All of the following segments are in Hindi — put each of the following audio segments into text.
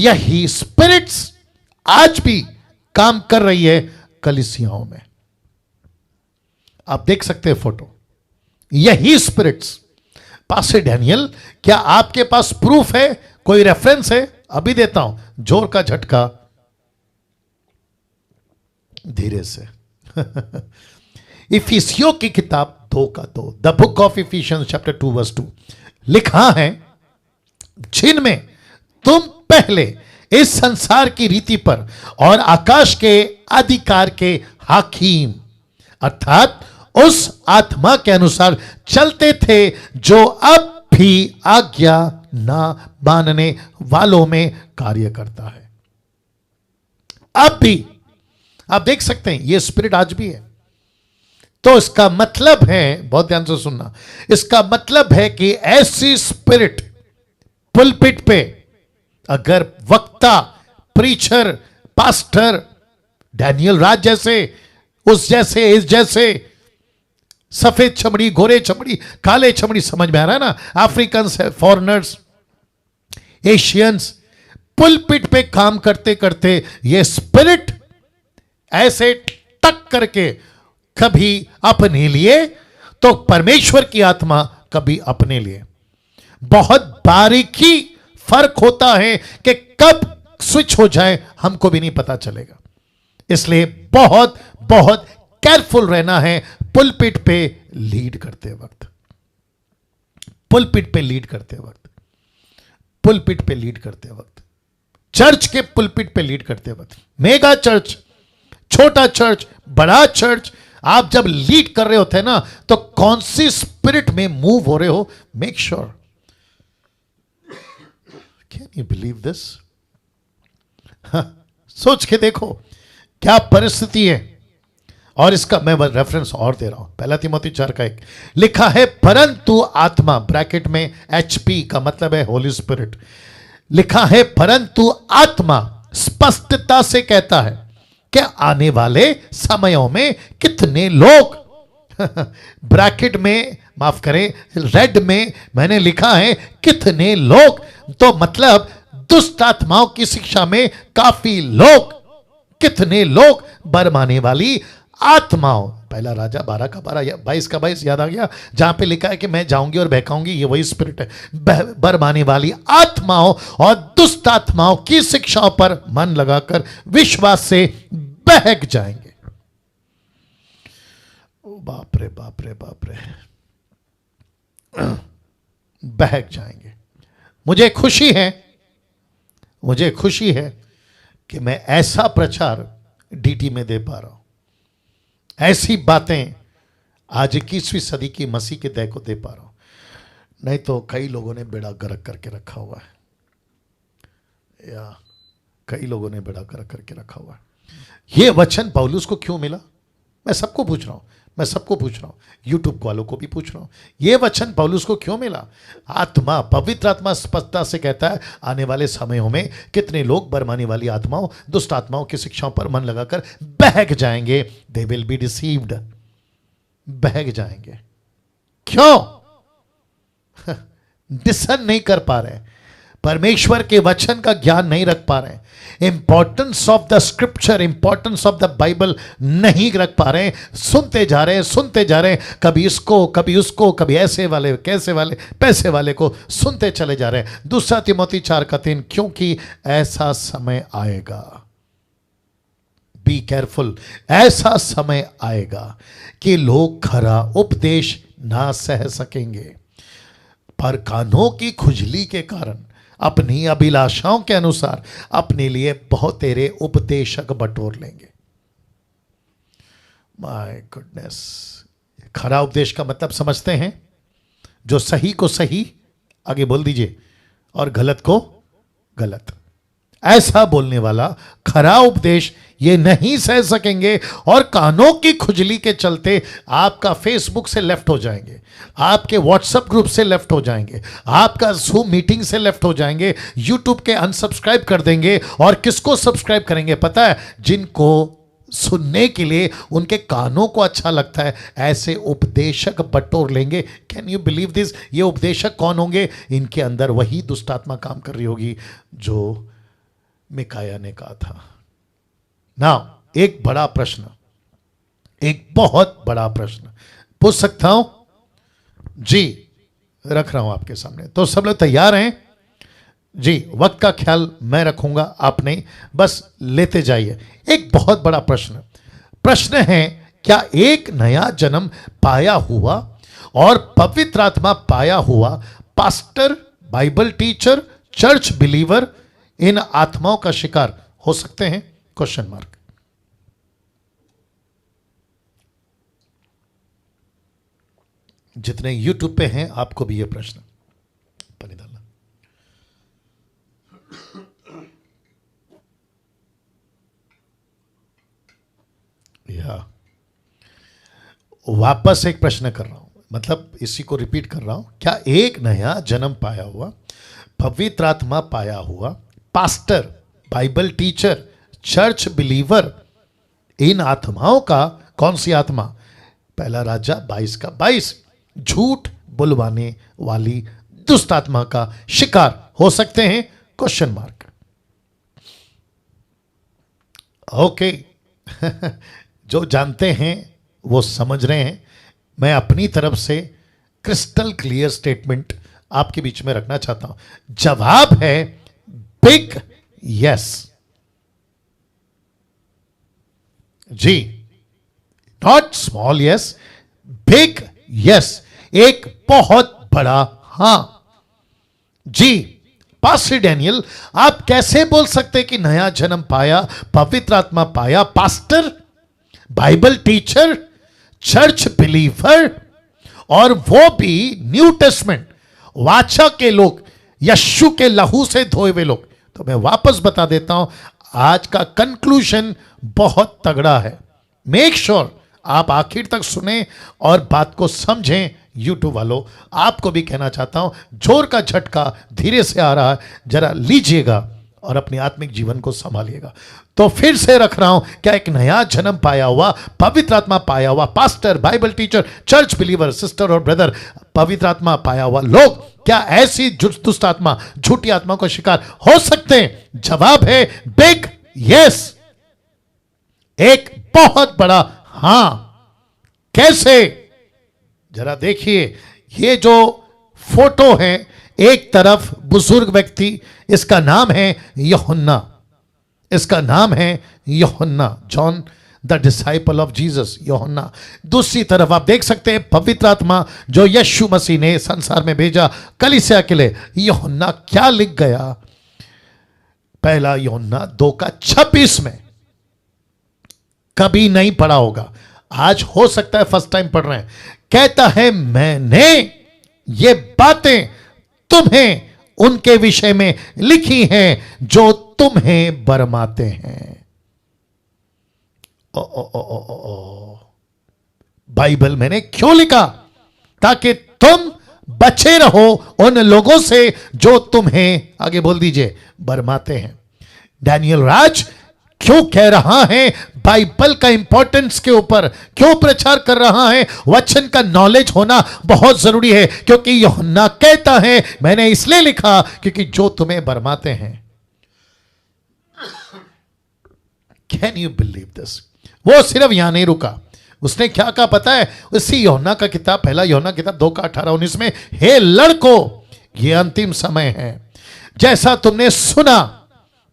यही स्पिरिट्स आज भी काम कर रही है कलीसियाओं में। आप देख सकते हैं फोटो, यही स्पिरिट्स। पास्टर डैनियल, क्या आपके पास प्रूफ है, कोई रेफरेंस है? अभी देता हूं, जोर का झटका, धीरे से। इफिसियों की किताब 2:2, the book of efficiency chapter 2:2 लिखा है, जिनमें तुम पहले इस संसार की रीति पर और आकाश के अधिकार के हाकिम, अर्थात उस आत्मा के अनुसार चलते थे जो अब भी आज्ञा ना मानने वालों में कार्य करता है। अब भी आप देख सकते हैं ये स्पिरिट आज भी है। तो इसका मतलब है, बहुत ध्यान से सुनना, इसका मतलब है कि ऐसी स्पिरिट पुलपिट पे अगर वक्ता, प्रीचर, पास्टर डैनियल राज जैसे, उस जैसे, इस जैसे, सफेद चमड़ी, गोरे चमड़ी, काले चमड़ी, समझ में आ रहा है ना, अफ्रीकन है, फॉरेनर्स, एशियंस, पुलपिट पे काम करते करते ये स्पिरिट ऐसे टक करके कभी अपने लिए तो परमेश्वर की आत्मा कभी अपने लिए। बहुत बारीकी फर्क होता है कि कब स्विच हो जाए हमको भी नहीं पता चलेगा। इसलिए बहुत बहुत केयरफुल रहना है पुलपिट पे लीड करते वक्त, पुलपिट पे लीड करते वक्त, पुलपिट पे लीड करते वक्त, चर्च के पुलपिट पे लीड करते वक्त, मेगा चर्च, छोटा चर्च, बड़ा चर्च, आप जब लीड कर रहे होते हैं ना, तो कौन सी स्पिरिट में मूव हो रहे हो, make sure. Can you believe this? सोच के देखो क्या परिस्थिति है। और इसका मैं रेफरेंस और दे रहा हूं, 1 तीमुथी 4:1 लिखा है, परंतु आत्मा, ब्रैकेट में HP का मतलब है होली स्पिरिट, लिखा है परंतु आत्मा स्पष्टता से कहता है कि आने वाले समयों में कितने लोग ब्रैकेट में, माफ करें, रेड में मैंने लिखा है कितने लोग, तो मतलब दुष्ट आत्माओं की शिक्षा में काफी लोग, कितने लोग बरमाने वाली आत्माओं। पहला राजा 12:22 याद आ गया, जहां पे लिखा है कि मैं जाऊंगी और बहकाऊंगी, ये वही स्पिरिट है। बरमाने वाली आत्माओं और दुष्ट आत्माओं की शिक्षाओं पर मन लगाकर विश्वास से बहक जाएंगे। बाप रे बाप रे बाप रे, बहक जाएंगे। मुझे खुशी है कि मैं ऐसा प्रचार DT में दे पा रहा हूं, ऐसी बातें आज 21वीं सदी की मसीह के दय को दे पा रहा हूं। नहीं तो कई लोगों ने बेड़ा गर्क करके रखा हुआ है, या कई लोगों ने बेड़ा गर्क करके रखा हुआ है। यह वचन पौलुस को क्यों मिला? मैं सबको पूछ रहा हूं, यूट्यूब वालों को भी पूछ रहा हूं, यह वचन पौलुस को क्यों मिला? आत्मा, पवित्र आत्मा स्पष्टता से कहता है आने वाले समयों में कितने लोग बरमाने वाली आत्माओं, दुष्ट आत्माओं की शिक्षाओं पर मन लगाकर बहक जाएंगे। दे विल बी डिसीव्ड, बहक जाएंगे। क्यों? डिसन नहीं कर पा रहे, परमेश्वर के वचन का ज्ञान नहीं रख पा रहे, importance of the scripture, importance of the Bible नहीं रख पा रहे, सुनते जा रहे हैं, कभी इसको कभी उसको, कभी ऐसे वाले, कैसे वाले, पैसे वाले को सुनते चले जा रहे हैं। 2 तीमुथी 4:3, क्योंकि ऐसा समय आएगा, बी केयरफुल, ऐसा समय आएगा कि लोग खरा उपदेश ना सह सकेंगे, पर कानों की खुजली के कारण अपनी अभिलाषाओं के अनुसार अपने लिए बहुतेरे उपदेशक बटोर लेंगे। माय गुडनेस, खरा उपदेश का मतलब समझते हैं? जो सही को सही, आगे बोल दीजिए, और गलत को गलत, ऐसा बोलने वाला खरा उपदेश ये नहीं सह सकेंगे, और कानों की खुजली के चलते आपका फेसबुक से लेफ्ट हो जाएंगे, आपके व्हाट्सएप ग्रुप से लेफ्ट हो जाएंगे, आपका जूम मीटिंग से लेफ्ट हो जाएंगे, यूट्यूब के अनसब्सक्राइब कर देंगे। और किसको सब्सक्राइब करेंगे पता है? जिनको सुनने के लिए उनके कानों को अच्छा लगता है, ऐसे उपदेशक बटोर लेंगे। Can you believe this? ये उपदेशक कौन होंगे? इनके अंदर वही दुष्ट आत्मा काम कर रही होगी जो मिकाया ने कहा था। नाउ एक बड़ा प्रश्न, एक बहुत बड़ा प्रश्न पूछ सकता हूं? जी, रख रहा हूं आपके सामने। तो सब लोग तैयार हैं? जी, वक्त का ख्याल मैं रखूंगा, आप नहीं, बस लेते जाइए। एक बहुत बड़ा प्रश्न है, क्या एक नया जन्म पाया हुआ और पवित्र आत्मा पाया हुआ pastor, Bible teacher, church believer in आत्माओं का शिकार हो सकते हैं? Question mark. जितने यूट्यूब पे हैं आपको भी यह प्रश्न पानी डालना। या वापस एक प्रश्न कर रहा हूं, मतलब इसी को रिपीट कर रहा हूं। क्या एक नया जन्म पाया हुआ, पवित्र आत्मा पाया हुआ pastor, Bible teacher, church believer in आत्माओं का, कौन सी आत्मा? पहला राजा 22 का 22, झूठ बुलवाने वाली दुष्ट आत्मा का शिकार हो सकते हैं? Question mark. ओके जो जानते हैं वो समझ रहे हैं। मैं अपनी तरफ से क्रिस्टल क्लियर स्टेटमेंट आपके बीच में रखना चाहता हूं। जवाब है बिग यस। जी, not small yes, big yes, एक बहुत बड़ा हां। जी, पास्टर डैनियल, आप कैसे बोल सकते कि नया जन्म पाया, पवित्र आत्मा पाया, pastor, Bible teacher, church believer, और वो भी न्यू टेस्टमेंट वाचा के लोग, यीशु के लहू से धोए हुए लोग? तो मैं वापस बता देता हूं, आज का कंक्लूजन बहुत तगड़ा है। मेक श्योर आप आखिर तक सुने और बात को समझें। यूट्यूब वालों, आपको भी कहना चाहता हूं, जोर का झटका धीरे से आ रहा है, जरा लीजिएगा और अपने आत्मिक जीवन को संभालिएगा। तो फिर से रख रहा हूं, क्या एक नया जन्म पाया हुआ, पवित्र आत्मा पाया हुआ pastor, Bible teacher, church believer, sister और ब्रदर, पवित्र आत्मा पाया हुआ लोग, क्या ऐसी दुष्ट आत्मा, झूठी आत्मा का शिकार हो सकते हैं? जवाब है बिग यस, एक बहुत बड़ा हां। कैसे? जरा देखिए, ये जो फोटो है, एक तरफ बुजुर्ग व्यक्ति, इसका नाम है यूहन्ना, इसका नाम है यूहन्ना, John the disciple of Jesus, यूहन्ना। दूसरी तरफ आप देख सकते हैं पवित्र आत्मा जो यीशु मसीह ने संसार में भेजा कलीसिया के लिए। यूहन्ना क्या लिख गया? पहला यूहन्ना 2:26 में, कभी नहीं पढ़ा होगा, आज हो सकता है फर्स्ट टाइम पढ़ रहे हैं। कहता है, मैंने ये बातें तुम्हें उनके विषय में लिखी हैं जो तुम्हें बरमाते हैं। बाइबल मैंने क्यों लिखा? ताकि तुम बचे रहो उन लोगों से जो तुम्हें, आगे बोल दीजिए, बरमाते हैं। डैनियल राज क्यों कह रहा है बाइबल का इंपॉर्टेंस के ऊपर, क्यों प्रचार कर रहा है? वचन का नॉलेज होना बहुत जरूरी है, क्योंकि यूहन्ना कहता है, मैंने इसलिए लिखा क्योंकि जो तुम्हें बरमाते हैं। Can you believe this? वो सिर्फ यहां नहीं रुका, उसने क्या कहा पता है? उसी यूहन्ना का किताब, पहला यूहन्ना किताब 2:18-19 में, हे लड़कों, ये अंतिम समय है, जैसा तुमने सुना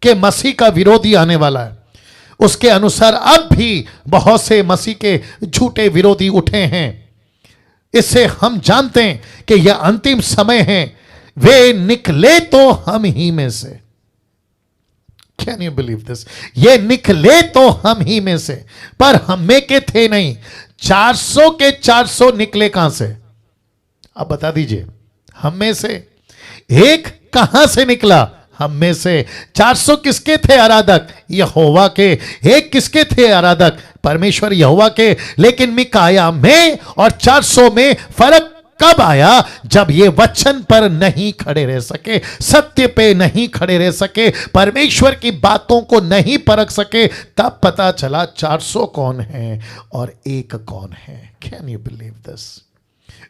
कि मसीह का विरोधी आने वाला है, उसके अनुसार अब भी बहुत से मसीह के झूठे विरोधी उठे हैं। इससे हम जानते हैं कि यह अंतिम समय है। वे निकले तो हम ही में से। Can you believe this? ये निकले तो हम ही में से, पर हम में के थे नहीं। 400 के 400 निकले कहां से? अब बता दीजिए। हम में से। एक कहां से निकला? हम में से। 400 किसके थे आराधक? यहोवा के। एक किसके थे आराधक? परमेश्वर यहोवा के। लेकिन मिकाया में और 400 में फर्क कब आया? जब ये वचन पर नहीं खड़े रह सके, सत्य पे नहीं खड़े रह सके, परमेश्वर की बातों को नहीं परख सके, तब पता चला 400 कौन है और एक कौन है। Can you believe this?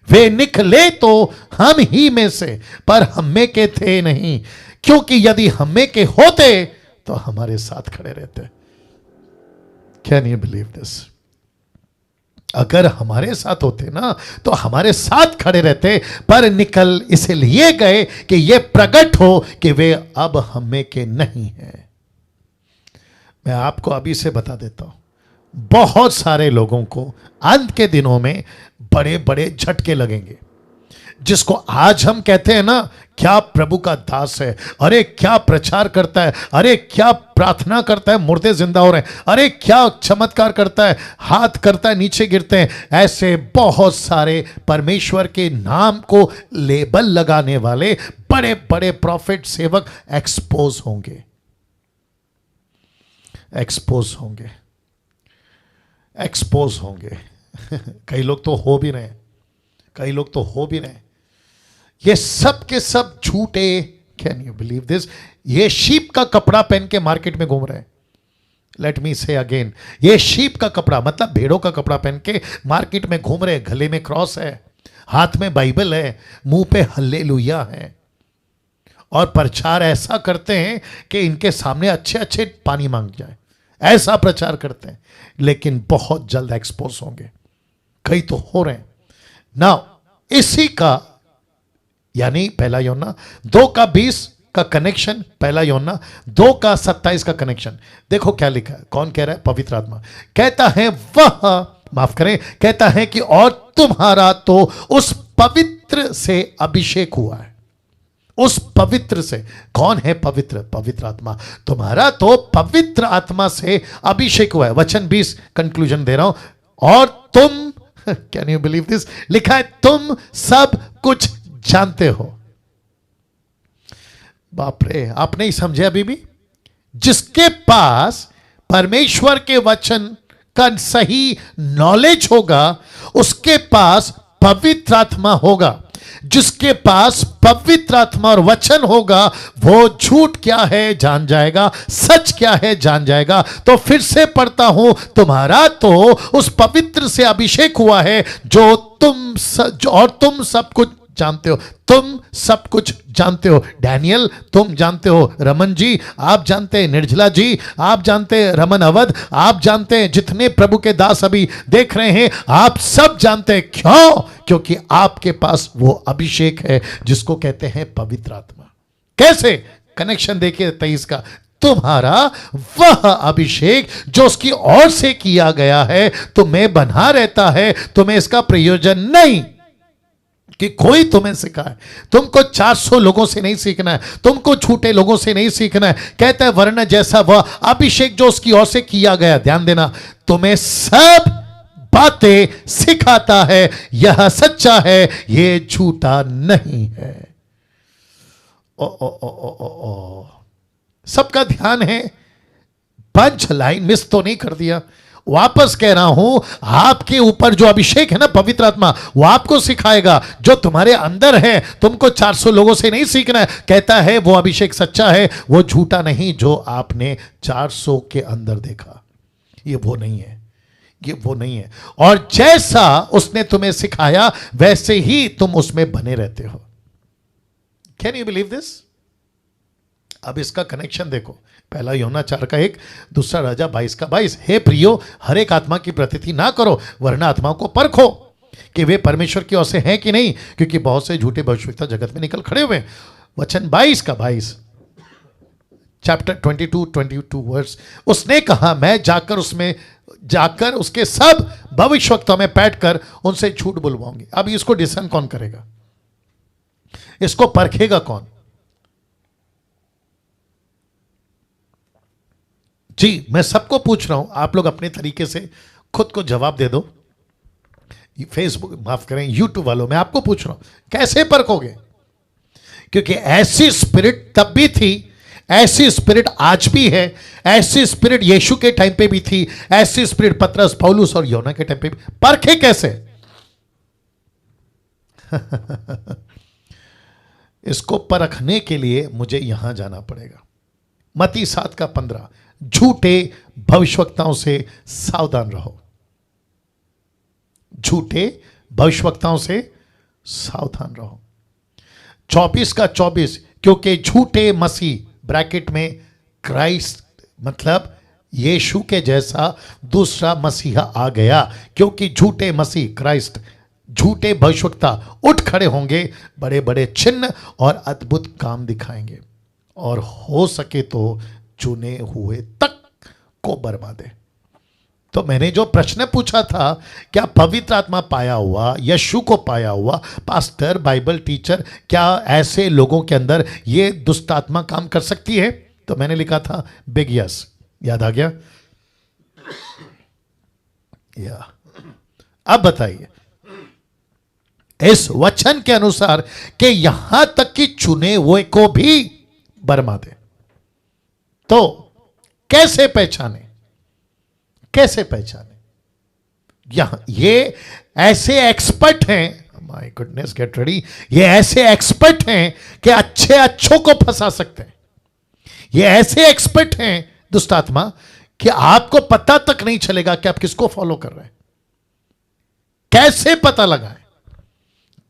वे निकले तो हम ही में से, पर हम में के थे नहीं, क्योंकि यदि हम में के होते तो हमारे साथ खड़े रहते। Can you believe this? अगर हमारे साथ होते ना तो हमारे साथ खड़े रहते, पर निकल इसलिए गए कि ये प्रकट हो कि वे अब हमें के नहीं हैं। मैं आपको अभी से बता देता हूं, बहुत सारे लोगों को अंत के दिनों में बड़े बड़े झटके लगेंगे, जिसको आज हम कहते हैं ना, क्या प्रभु का दास है, अरे क्या प्रचार करता है, अरे क्या प्रार्थना करता है, मुर्दे जिंदा हो रहे हैं, अरे क्या चमत्कार करता है, हाथ करता है नीचे गिरते हैं। ऐसे बहुत सारे परमेश्वर के नाम को लेबल लगाने वाले बड़े बड़े प्रॉफिट सेवक एक्सपोज होंगे, एक्सपोज होंगे, एक्सपोज होंगे। कई लोग तो हो भी रहे हैं, कई लोग तो हो भी रहे हैं। ये सब के सब झूठे। Can you believe this? ये शीप का कपड़ा पहन के मार्केट में घूम रहे हैं। लेट मी से अगेन, ये शीप का कपड़ा मतलब भेड़ों का कपड़ा पहन के मार्केट में घूम रहे हैं। गले में क्रॉस है, हाथ में बाइबल है, मुंह पे हल्लेलुया है, और प्रचार ऐसा करते हैं कि इनके सामने अच्छे अच्छे पानी मांग जाए, ऐसा प्रचार करते हैं। लेकिन बहुत जल्द एक्सपोज होंगे, कई तो हो रहे हैं ना। इसी का यानी पहला यूहन्ना 2:20 का कनेक्शन, पहला यूहन्ना 2:27 का कनेक्शन देखो क्या लिखा है। कौन कह रहा है? पवित्र आत्मा कहता है, वह माफ करें, कहता है कि और तुम्हारा तो उस पवित्र से अभिषेक हुआ है। उस पवित्र से, कौन है पवित्र? पवित्र आत्मा। तुम्हारा तो पवित्र आत्मा से अभिषेक हुआ है। वचन 20 कंक्लूजन दे रहा हूं। और तुम, कैन यू बिलीव दिस, लिखा है तुम सब कुछ जानते हो। बाप रे, आप नहीं समझे अभी भी? जिसके पास परमेश्वर के वचन का सही नॉलेज होगा, उसके पास पवित्र आत्मा होगा। जिसके पास पवित्र आत्मा और वचन होगा, वो झूठ क्या है जान जाएगा, सच क्या है जान जाएगा। तो फिर से पढ़ता हूं, तुम्हारा तो उस पवित्र से अभिषेक हुआ है जो और तुम सब कुछ जानते हो। तुम सब कुछ जानते हो। डैनियल तुम जानते हो, रमन जी आप जानते हैं, निर्जला जी आप जानते हैं, रमन अवध आप जानते हैं, जितने प्रभु के दास अभी देख रहे हैं आप सब जानते हैं। क्यों? क्योंकि आपके पास वो अभिषेक है जिसको कहते हैं पवित्र आत्मा। कैसे? कनेक्शन देखिए 23 का। तुम्हारा वह अभिषेक जो उसकी ओर से किया गया है तुम्हें बना रहता है, तुम्हें इसका प्रयोजन नहीं कि कोई तुम्हें सिखाए। तुमको 400 लोगों से नहीं सीखना है, तुमको झूठे लोगों से नहीं सीखना है। कहता है वरना जैसा वह अभिषेक जो उसकी ओर से किया गया, ध्यान देना, तुम्हें सब बातें सिखाता है। यह सच्चा है, यह झूठा नहीं है। ओ ओ ओ ओ ओ ओ सबका ध्यान है। पंच लाइन मिस तो नहीं कर दिया। वापस कह रहा हूं, आपके ऊपर जो अभिषेक है ना पवित्र आत्मा, वो आपको सिखाएगा जो तुम्हारे अंदर है। तुमको 400 लोगों से नहीं सीखना है। कहता है वो अभिषेक सच्चा है, वो झूठा नहीं। जो आपने 400 के अंदर देखा, ये वो नहीं है, ये वो नहीं है। और जैसा उसने तुम्हें सिखाया वैसे ही तुम उसमें बने रहते हो। Can you believe this? अब इसका कनेक्शन देखो। पहला यूहन्ना 4:1, दूसरा राजा 22:22। हे प्रियो, हर एक आत्मा की प्रतीति ना करो, वरना आत्माओं को परखो कि वे परमेश्वर की ओर से हैं कि नहीं, क्योंकि बहुत से झूठे भविष्यवक्ता जगत में निकल खड़े हुए हैं। वचन 22:22, चैप्टर 22 वर्स। उसने कहा मैं जाकर उसके सब भविष्यवक्ताओं में बैठकर उनसे झूठ बुलवाऊंगी। अब इसको डिसन कौन करेगा? इसको परखेगा कौन? जी मैं सबको पूछ रहा हूं, आप लोग अपने तरीके से खुद को जवाब दे दो। फेसबुक माफ करें, यूट्यूब वालों, मैं आपको पूछ रहा हूं कैसे परखोगे? क्योंकि ऐसी स्पिरिट तब भी थी, ऐसी स्पिरिट आज भी है, ऐसी स्पिरिट यीशु के टाइम पे भी थी, ऐसी स्पिरिट पतरस, पौलुस और योना के टाइम पे भी। परखे कैसे? इसको परखने के लिए मुझे यहां जाना पड़ेगा। मत्ती 7:15, झूठे भविष्यवक्ताओं से सावधान रहो। झूठे भविष्यवक्ताओं से सावधान रहो। 24:24, क्योंकि झूठे मसीह ब्रैकेट में क्राइस्ट मतलब यीशु के जैसा दूसरा मसीहा आ गया, क्योंकि झूठे मसीह क्राइस्ट, झूठे भविष्यवक्ता उठ खड़े होंगे, बड़े बड़े चिन्ह और अद्भुत काम दिखाएंगे, और हो सके तो चुने हुए तक को बर्बादे। तो मैंने जो प्रश्न पूछा था, क्या पवित्र आत्मा पाया हुआ, यीशु को पाया हुआ पास्टर, बाइबल टीचर, क्या ऐसे लोगों के अंदर ये दुष्ट आत्मा काम कर सकती है? तो मैंने लिखा था बिग यस। याद आ गया? या अब बताइए, इस वचन के अनुसार कि यहां तक कि चुने हुए को भी बर्बादे, तो कैसे पहचाने? कैसे पहचाने? यहां ये ऐसे एक्सपर्ट हैं, माय गुडनेस गेट रेडी, ये ऐसे एक्सपर्ट हैं कि अच्छे अच्छों को फंसा सकते हैं। ये ऐसे एक्सपर्ट हैं दुष्ट आत्मा कि आपको पता तक नहीं चलेगा कि आप किसको फॉलो कर रहे हैं। कैसे पता लगाएं?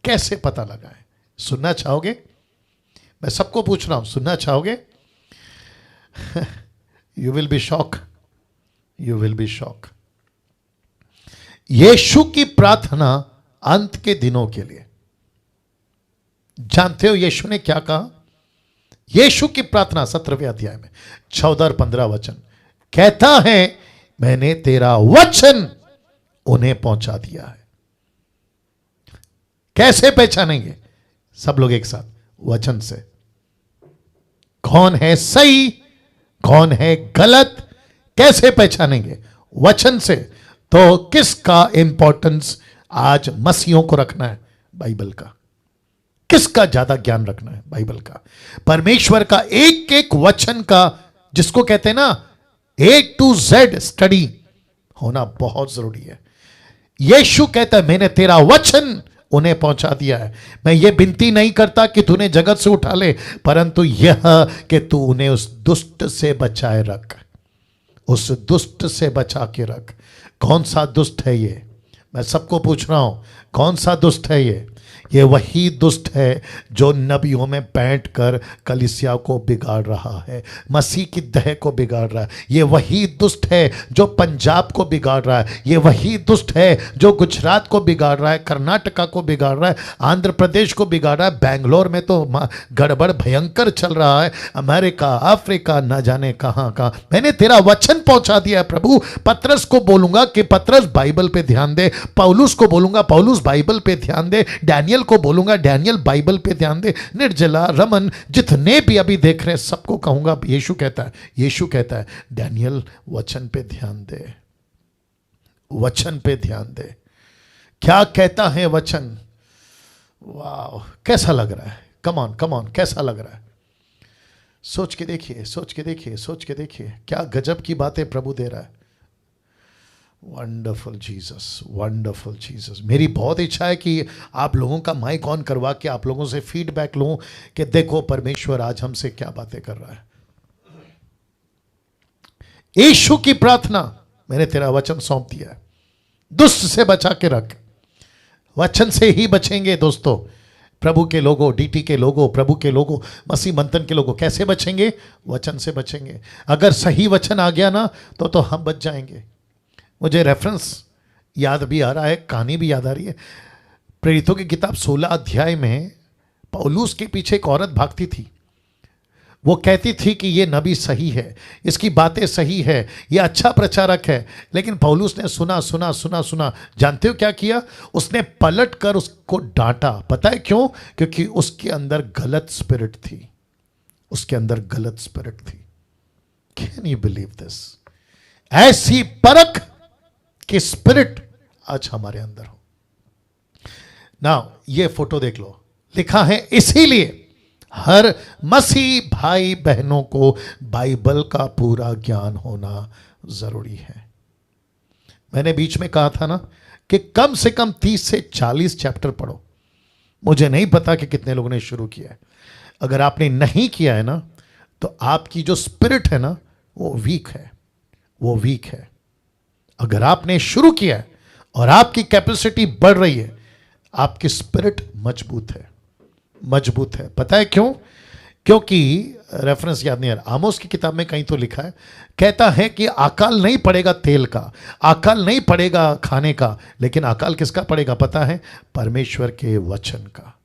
कैसे पता लगाएं? सुनना चाहोगे? मैं सबको पूछ रहा हूं, सुनना चाहोगे? You will be shock, you will be shock. यीशु की प्रार्थना अंत के दिनों के लिए, जानते हो यीशु ने क्या कहा? यीशु की प्रार्थना 17वें अध्याय में 14 और 15 वचन कहता है, मैंने तेरा वचन उन्हें पहुंचा दिया है। कैसे पहचानेंगे? सब लोग एक साथ, वचन से। कौन है सही, कौन है गलत, कैसे पहचानेंगे? वचन से। तो किसका इंपॉर्टेंस आज मसीहों को रखना है? बाइबल का। किसका ज्यादा ज्ञान रखना है? बाइबल का। परमेश्वर का एक एक वचन का, जिसको कहते हैं ना A to Z स्टडी होना बहुत जरूरी है। यीशु कहता है, मैंने तेरा वचन उन्हें पहुंचा दिया है। मैं ये विनती नहीं करता कि तूने जगत से उठा ले, परंतु यह कि तू उन्हें उस दुष्ट से बचाए रख, उस दुष्ट से बचा के रख। कौन सा दुष्ट है ये? मैं सबको पूछ रहा हूं, कौन सा दुष्ट है ये? ये वही दुष्ट है जो नबियों में बैठकर कलीसिया को बिगाड़ रहा है, मसीह की देह को बिगाड़ रहा है। ये वही दुष्ट है जो पंजाब को बिगाड़ रहा है। ये वही दुष्ट है जो गुजरात को बिगाड़ रहा है, कर्नाटका को बिगाड़ रहा है, आंध्र प्रदेश को बिगाड़ रहा है। बेंगलोर में तो गड़बड़ भयंकर चल रहा है, अमेरिका, अफ्रीका, न जाने कहां कहां। मैंने तेरा वचन पहुंचा दिया है प्रभु। पतरस को बोलूंगा कि पतरस बाइबल पे ध्यान दे, पौलुस को बोलूंगा पौलुस बाइबल पे ध्यान दे, डैनियल को बोलूंगा डैनियल बाइबल पे ध्यान दे, निर्जला, रमन, जितने भी अभी देख रहे हैं सबको कहूंगा, यीशु कहता है डैनियल वचन पे ध्यान दे, वचन पे ध्यान दे। क्या कहता है वचन? वाह, कैसा लग रहा है? कम ऑन, कैसा लग रहा है? सोच के देखिए, सोच के देखिए, सोच के देखिए, क्या गजब की बातें प्रभु दे रहा है। Wonderful Jesus, wonderful Jesus. मेरी बहुत इच्छा है कि आप लोगों का माइक ऑन करवा के आप लोगों से फीडबैक लूं कि देखो परमेश्वर आज हमसे क्या बातें कर रहा है। यीशु की प्रार्थना, मैंने तेरा वचन सौंप दिया है, दुष्ट से बचा के रख। वचन से ही बचेंगे दोस्तों। प्रभु के लोगों, डीटी के लोगों, प्रभु के लोगों, मसीह मंथन के लोगों, कैसे बचेंगे? वचन से बचेंगे। अगर सही वचन आ गया ना तो हम बच जाएंगे। मुझे रेफरेंस याद भी आ रहा है, कहानी भी याद आ रही है। प्रेरितों की किताब 16 अध्याय में पौलुस के पीछे एक औरत भागती थी। वो कहती थी कि ये नबी सही है, इसकी बातें सही है, ये अच्छा प्रचारक है। लेकिन पौलुस ने सुना सुना सुना सुना, जानते हो क्या किया? उसने पलट कर उसको डांटा। पता है क्यों? क्योंकि उसके अंदर गलत स्पिरिट थी, उसके अंदर गलत स्पिरिट थी। Can you believe this? ऐसी परख कि स्पिरिट आज हमारे अंदर हो। नाउ ये फोटो देख लो, लिखा है इसीलिए हर मसीह भाई बहनों को बाइबल का पूरा ज्ञान होना जरूरी है। मैंने बीच में कहा था ना कि कम से कम 30 से 40 चैप्टर पढ़ो। मुझे नहीं पता कि कितने लोगों ने शुरू किया है। अगर आपने नहीं किया है ना तो आपकी जो स्पिरिट है ना वो वीक है, वो वीक है। अगर आपने शुरू किया है और आपकी कैपेसिटी बढ़ रही है, आपकी स्पिरिट मजबूत है, मजबूत है। पता है क्यों? क्योंकि रेफरेंस याद नहीं आ रहा, आमोस की किताब में कहीं तो लिखा है, कहता है कि अकाल नहीं पड़ेगा तेल का, अकाल नहीं पड़ेगा खाने का, लेकिन अकाल किसका पड़ेगा पता है? परमेश्वर के वचन का।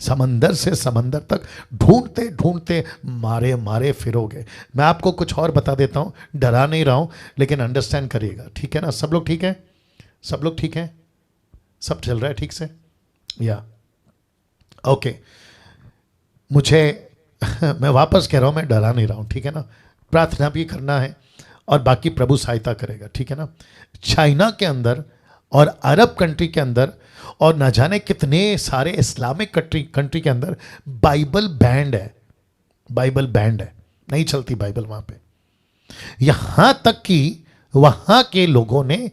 समंदर से समंदर तक ढूंढते ढूंढते मारे मारे फिरोगे। मैं आपको कुछ और बता देता हूं, डरा नहीं रहा हूं, लेकिन अंडरस्टैंड करिएगा, ठीक है ना? सब लोग ठीक है? सब लोग ठीक है? सब चल रहा है ठीक से? या ओके। मुझे मैं वापस कह रहा हूं, मैं डरा नहीं रहा हूं, ठीक है ना? प्रार्थना भी करना है और बाकी प्रभु सहायता करेगा, ठीक है ना? चाइना के अंदर और अरब कंट्री के अंदर और न जाने कितने सारे इस्लामिक कंट्री के अंदर बाइबल बैंड है, बाइबल बैंड है, नहीं चलती बाइबल वहां पे। यहां तक कि वहां के लोगों ने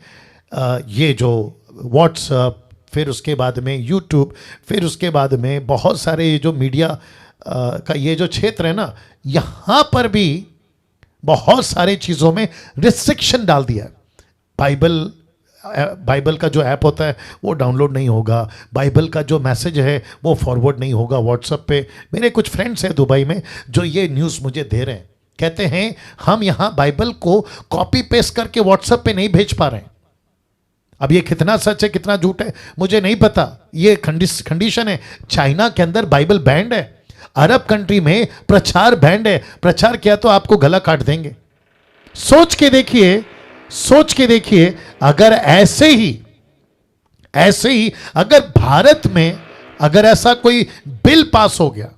ये जो व्हाट्सएप, फिर उसके बाद में यूट्यूब, फिर उसके बाद में बहुत सारे ये जो मीडिया का ये जो क्षेत्र है ना, यहां पर भी बहुत सारे चीजों में रिस्ट्रिक्शन डाल दिया है। बाइबल का जो ऐप होता है वो डाउनलोड नहीं होगा, बाइबल का जो मैसेज है वो फॉरवर्ड नहीं होगा व्हाट्सएप पे। मेरे कुछ फ्रेंड्स हैं दुबई में जो ये न्यूज़ मुझे दे रहे हैं, कहते हैं हम यहाँ बाइबल को कॉपी पेस्ट करके व्हाट्सएप पे नहीं भेज पा रहे हैं। अब ये कितना सच है कितना झूठ है मुझे नहीं पता, ये कंडीशन है। चाइना के अंदर बाइबल बैंड है, अरब कंट्री में प्रचार बैंड है, प्रचार किया तो आपको गला काट देंगे। सोच के देखिए, सोच के देखिए, अगर ऐसे ही अगर भारत में अगर ऐसा कोई बिल पास हो गया,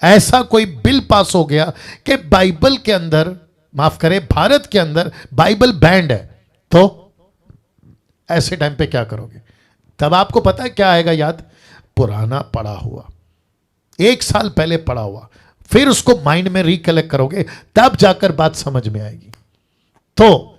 ऐसा कोई बिल पास हो गया कि बाइबल के अंदर, माफ करें, भारत के अंदर बाइबल बैंड है, तो ऐसे टाइम पे क्या करोगे? तब आपको पता है क्या आएगा याद? पुराना पड़ा हुआ, 1 साल पहले पड़ा हुआ, फिर उसको माइंड में रिकलेक्ट करोगे, तब जाकर बात समझ में आएगी। तो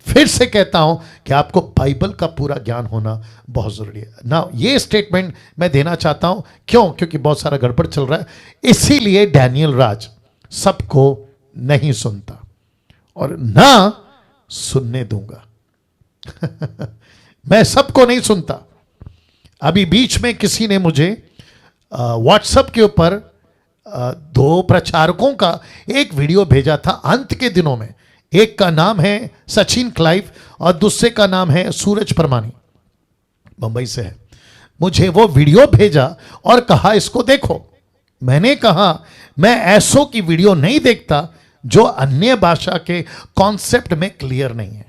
फिर से कहता हूं कि आपको बाइबल का पूरा ज्ञान होना बहुत जरूरी है ना। ये स्टेटमेंट मैं देना चाहता हूं, क्यों? क्योंकि बहुत सारा गड़बड़ चल रहा है, इसीलिए डैनियल राज सबको नहीं सुनता और ना सुनने दूंगा। मैं सबको नहीं सुनता। अभी बीच में किसी ने मुझे व्हाट्सएप के ऊपर 2 प्रचारकों का एक वीडियो भेजा था अंत के दिनों में। एक का नाम है सचिन क्लाइव और दूसरे का नाम है सूरज परमानी, मुंबई से है। मुझे वो वीडियो भेजा और कहा इसको देखो। मैंने कहा मैं ऐसों की वीडियो नहीं देखता जो अन्य भाषा के कॉन्सेप्ट में क्लियर नहीं है।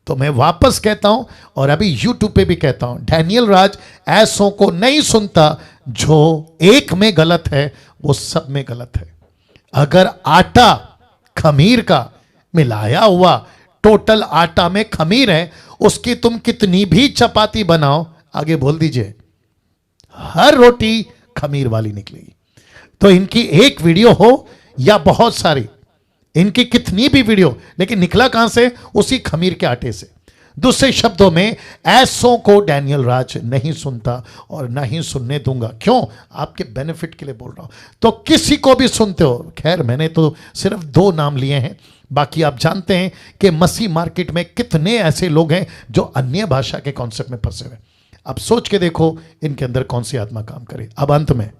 तो मैं वापस कहता हूं और अभी यूट्यूब पे भी कहता हूं, डैनियल राज ऐसों को नहीं सुनता जो एक में गलत है वो सब में गलत है। अगर आटा खमीर का मिलाया हुआ टोटल आटा में खमीर है, उसकी तुम कितनी भी चपाती बनाओ, आगे बोल दीजिए, हर रोटी खमीर वाली निकलेगी। तो इनकी एक वीडियो हो या बहुत सारी, इनकी कितनी भी वीडियो, लेकिन निकला कहां से? उसी खमीर के आटे से। दूसरे शब्दों में ऐसों को डैनियल राज नहीं सुनता और ना ही सुनने दूंगा। क्यों? आपके बेनिफिट के लिए बोल रहा हूं। तो किसी को भी सुनते हो, खैर मैंने तो सिर्फ 2 नाम लिए हैं, बाकी आप जानते हैं कि मसीह मार्केट में कितने ऐसे लोग हैं जो अन्य भाषा के कॉन्सेप्ट में फंसे हुए। अब सोच के देखो इनके अंदर कौन सी आत्मा काम करे। अब अंत में